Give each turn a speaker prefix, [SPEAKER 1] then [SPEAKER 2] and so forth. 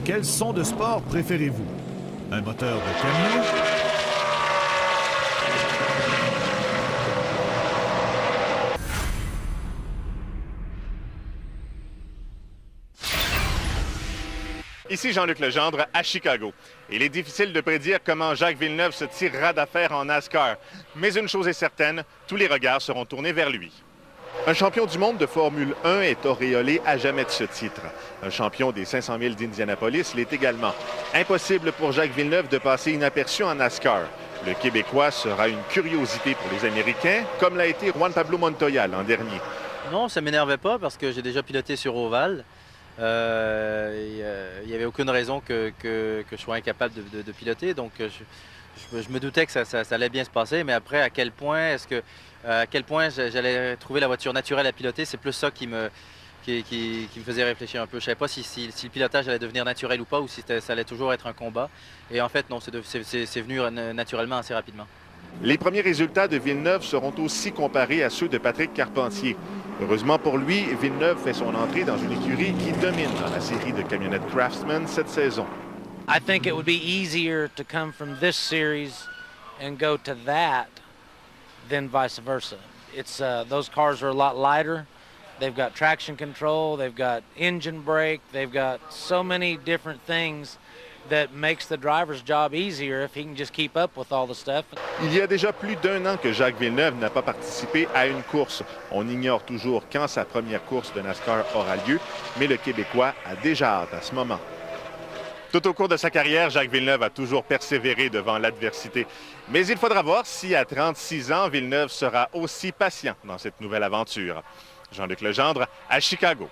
[SPEAKER 1] Quel son de sport préférez-vous? Un moteur de camion?
[SPEAKER 2] Ici Jean-Luc Legendre à Chicago. Il est difficile de prédire comment Jacques Villeneuve se tirera d'affaire en NASCAR. Mais une chose est certaine, tous les regards seront tournés vers lui. Un champion du monde de Formule 1 est auréolé à jamais de ce titre. Un champion des 500 000 d'Indianapolis l'est également. Impossible pour Jacques Villeneuve de passer inaperçu en NASCAR. Le Québécois sera une curiosité pour les Américains, comme l'a été Juan Pablo Montoya l'an dernier.
[SPEAKER 3] Non, ça ne m'énervait pas parce que j'ai déjà piloté sur ovale. Il n'y avait aucune raison que je sois incapable de piloter. Donc, je me doutais que ça allait bien se passer. Mais après, à quel point j'allais trouver la voiture naturelle à piloter, c'est plus ça qui me faisait réfléchir un peu. Je ne savais pas si le pilotage allait devenir naturel ou pas, ou si ça allait toujours être un combat. Et en fait, non, c'est venu naturellement assez rapidement.
[SPEAKER 2] Les premiers résultats de Villeneuve seront aussi comparés à ceux de Patrick Carpentier. Heureusement pour lui, Villeneuve fait son entrée dans une écurie qui domine dans la série de camionnettes Craftsman cette saison.
[SPEAKER 4] I think it would be easier to come from this series and go to that than vice versa. It's those cars are a lot lighter. They've got traction control, they've got engine brake, they've got so many different things that makes the driver's job easier if he can just keep up with all the stuff.
[SPEAKER 2] Il y a déjà plus d'un an que Jacques Villeneuve n'a pas participé à une course. On ignore toujours quand sa première course de NASCAR aura lieu, mais le Québécois a déjà hâte à ce moment. Tout au cours de sa carrière, Jacques Villeneuve a toujours persévéré devant l'adversité. Mais il faudra voir si, à 36 ans, Villeneuve sera aussi patient dans cette nouvelle aventure. Jean-Luc Legendre à Chicago.